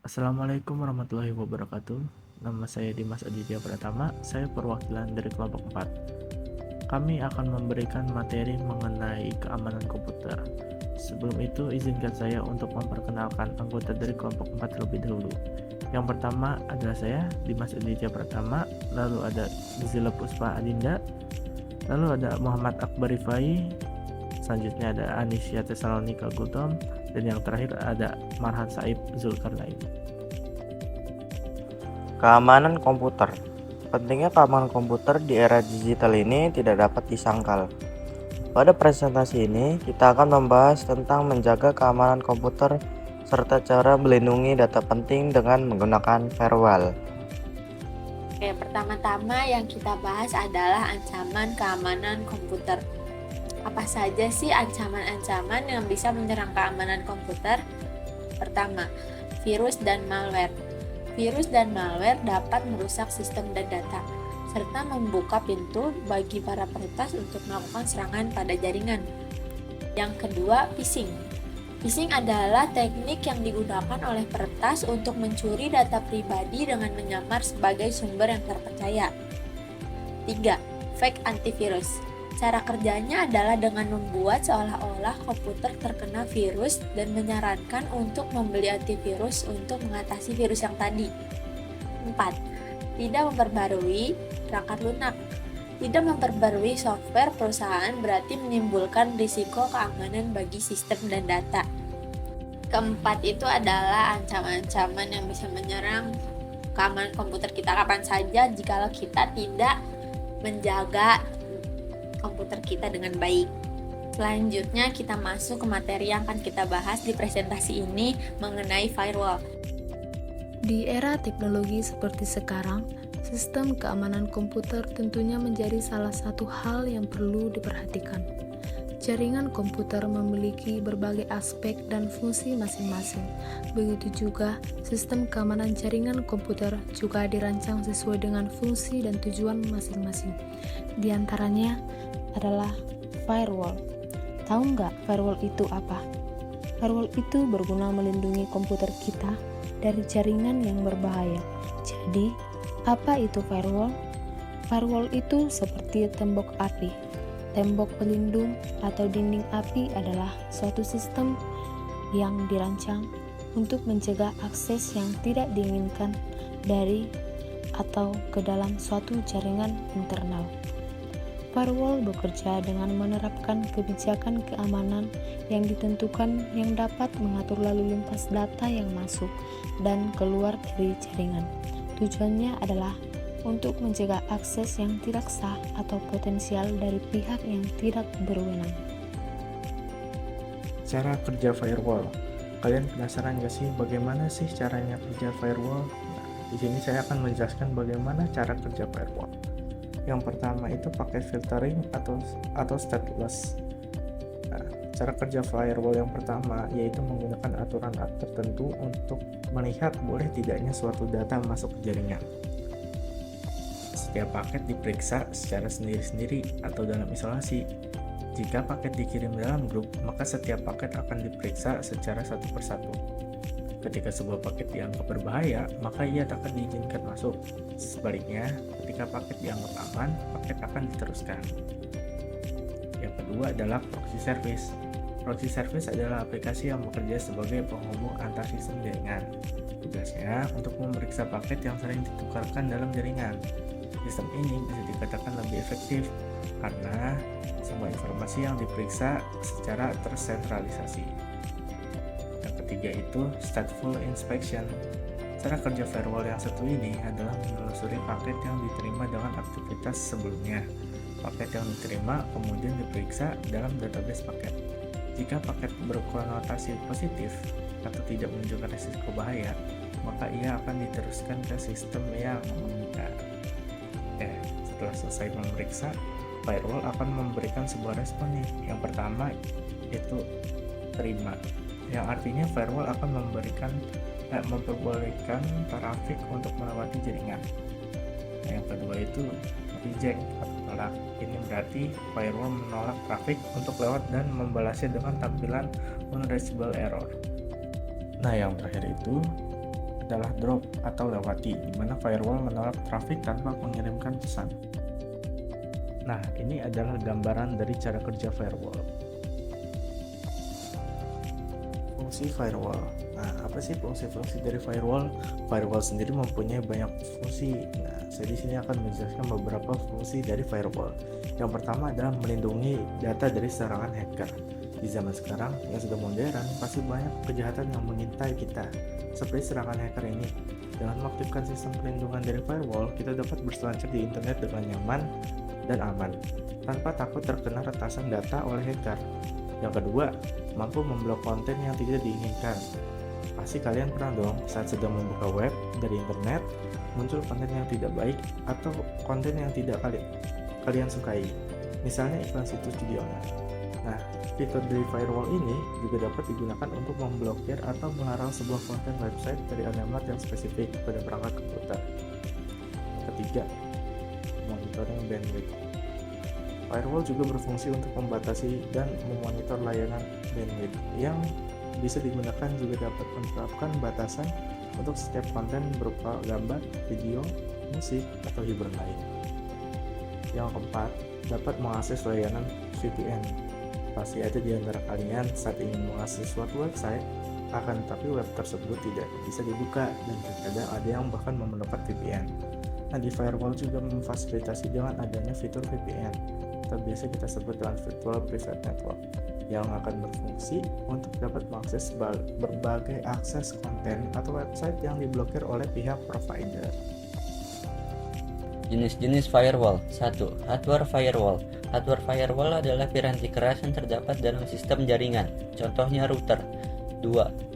Assalamualaikum warahmatullahi wabarakatuh. Nama saya Dimas Aditya Pratama, saya perwakilan dari kelompok 4. Kami akan memberikan materi mengenai keamanan komputer. Sebelum itu, izinkan saya untuk memperkenalkan anggota dari kelompok 4 terlebih dahulu. Yang pertama adalah saya, Dimas Aditya Pratama, lalu ada Zila Puspa Adinda, lalu ada Muhammad Akbar Rifai, selanjutnya ada Anisya Tesalonika Gultom, dan yang terakhir ada Marhan Saib Zulkarnain. Keamanan komputer. Pentingnya keamanan komputer di era digital ini tidak dapat disangkal. Pada presentasi ini, kita akan membahas tentang menjaga keamanan komputer serta cara melindungi data penting dengan menggunakan firewall. Oke, pertama-tama yang kita bahas adalah ancaman keamanan komputer. Apa saja sih ancaman-ancaman yang bisa menyerang keamanan komputer? Pertama, virus dan malware. Virus dan malware dapat merusak sistem dan data, serta membuka pintu bagi para peretas untuk melakukan serangan pada jaringan. Yang kedua, phishing. Phishing adalah teknik yang digunakan oleh peretas untuk mencuri data pribadi dengan menyamar sebagai sumber yang terpercaya. 3. Fake antivirus. Cara kerjanya adalah dengan membuat seolah-olah komputer terkena virus dan menyarankan untuk membeli antivirus untuk mengatasi virus yang tadi. 4. Tidak memperbarui perangkat lunak. Tidak memperbarui software perusahaan berarti menimbulkan risiko keamanan bagi sistem dan data. Keempat itu adalah ancaman-ancaman yang bisa menyerang keamanan komputer kita kapan saja jikalau kita tidak menjaga komputer kita dengan baik. Selanjutnya kita masuk ke materi yang akan kita bahas di presentasi ini mengenai firewall. Di era teknologi seperti sekarang, sistem keamanan komputer tentunya menjadi salah satu hal yang perlu diperhatikan. Jaringan komputer memiliki berbagai aspek dan fungsi masing-masing. Begitu juga, sistem keamanan jaringan komputer juga dirancang sesuai dengan fungsi dan tujuan masing-masing. Di antaranya adalah firewall. Tahu nggak firewall itu apa? Firewall itu berguna melindungi komputer kita dari jaringan yang berbahaya. Jadi, apa itu firewall? Firewall itu seperti tembok api. Tembok pelindung atau dinding api adalah suatu sistem yang dirancang untuk mencegah akses yang tidak diinginkan dari atau ke dalam suatu jaringan internal. Firewall bekerja dengan menerapkan kebijakan keamanan yang ditentukan yang dapat mengatur lalu lintas data yang masuk dan keluar dari jaringan. Tujuannya adalah untuk mencegah akses yang tidak sah atau potensial dari pihak yang tidak berwenang. Cara kerja firewall. Kalian penasaran gak sih bagaimana sih caranya kerja firewall? Nah, di sini saya akan menjelaskan bagaimana cara kerja firewall. Yang pertama itu pakai filtering atau stateless. Nah, cara kerja firewall yang pertama yaitu menggunakan aturan tertentu untuk melihat boleh tidaknya suatu data masuk ke jaringan. Setiap paket diperiksa secara sendiri-sendiri atau dalam isolasi. Jika paket dikirim dalam grup, maka setiap paket akan diperiksa secara satu persatu. Ketika sebuah paket dianggap berbahaya, maka ia tak akan diizinkan masuk. Sebaliknya, ketika paket dianggap aman, paket akan diteruskan. Yang kedua adalah proxy service. Proxy service adalah aplikasi yang bekerja sebagai penghubung antar sistem jaringan. Tugasnya untuk memeriksa paket yang sering ditukarkan dalam jaringan. Sistem ini bisa dikatakan lebih efektif karena semua informasi yang diperiksa secara tersentralisasi. Yang ketiga itu stateful inspection. Cara kerja firewall yang satu ini adalah menelusuri paket yang diterima dengan aktivitas sebelumnya. Paket yang diterima kemudian diperiksa dalam database paket. Jika paket berkonotasi positif atau tidak menunjukkan risiko bahaya, maka ia akan diteruskan ke sistem yang meminta. Setelah selesai memeriksa, firewall akan memberikan sebuah respon nih. Yang pertama itu terima, yang artinya firewall akan memperbolehkan trafik untuk melewati jaringan. Yang kedua itu reject atau tolak. Ini berarti firewall menolak trafik untuk lewat dan membalasnya dengan tampilan unreachable error. Nah, yang terakhir itu adalah drop atau lewati, di mana firewall menolak trafik tanpa mengirimkan pesan. Nah, ini adalah gambaran dari cara kerja firewall. Fungsi firewall. Nah, apa sih fungsi-fungsi dari firewall? Firewall sendiri mempunyai banyak fungsi. Nah, saya di sini akan menjelaskan beberapa fungsi dari firewall. Yang pertama adalah melindungi data dari serangan hacker. Di zaman sekarang yang sudah modern, pasti banyak kejahatan yang mengintai kita, seperti serangan hacker ini. Dengan mengaktifkan sistem perlindungan dari firewall, kita dapat berselancar di internet dengan nyaman dan aman, tanpa takut terkena retasan data oleh hacker. Yang kedua, mampu memblok konten yang tidak diinginkan. Pasti kalian pernah dong saat sedang membuka web dari internet, muncul konten yang tidak baik atau konten yang tidak kalian sukai. Misalnya iklan situs judi online. Nah, fitur dari firewall ini juga dapat digunakan untuk memblokir atau melarang sebuah konten website dari alamat yang spesifik pada perangkat komputer. Ketiga, monitoring bandwidth. Firewall juga berfungsi untuk membatasi dan memonitor layanan bandwidth yang bisa digunakan juga dapat menerapkan batasan untuk setiap konten berupa gambar, video, musik, atau hiburan lain. Yang keempat, dapat mengakses layanan VPN. Pasti ada di antara kalian saat ingin mengakses suatu website, akan tetapi web tersebut tidak bisa dibuka dan terkadang ada yang bahkan memerlukan VPN. Nah, di firewall juga memfasilitasi dengan adanya fitur VPN, atau biasa kita sebut dengan Virtual Private Network, yang akan berfungsi untuk dapat mengakses berbagai akses konten atau website yang diblokir oleh pihak provider. Jenis-jenis firewall. 1. Hardware firewall. Hardware firewall adalah piranti keras yang terdapat dalam sistem jaringan, contohnya router. 2.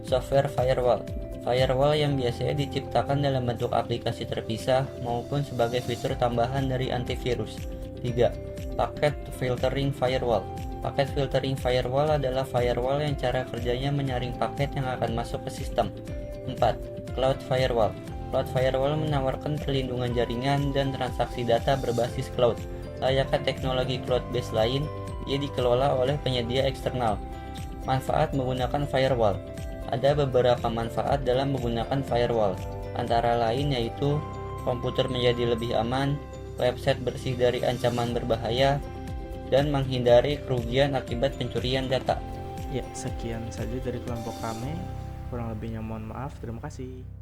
Software firewall. Firewall yang biasanya diciptakan dalam bentuk aplikasi terpisah maupun sebagai fitur tambahan dari antivirus. 3. Packet filtering firewall. Packet filtering firewall adalah firewall yang cara kerjanya menyaring paket yang akan masuk ke sistem. 4. Cloud firewall. Cloud firewall menawarkan perlindungan jaringan dan transaksi data berbasis cloud. Layaknya teknologi cloud-based lain, ia dikelola oleh penyedia eksternal. Manfaat menggunakan firewall. Ada beberapa manfaat dalam menggunakan firewall, antara lain yaitu komputer menjadi lebih aman, website bersih dari ancaman berbahaya, dan menghindari kerugian akibat pencurian data. Ya, sekian saja dari kelompok kami. Kurang lebihnya mohon maaf. Terima kasih.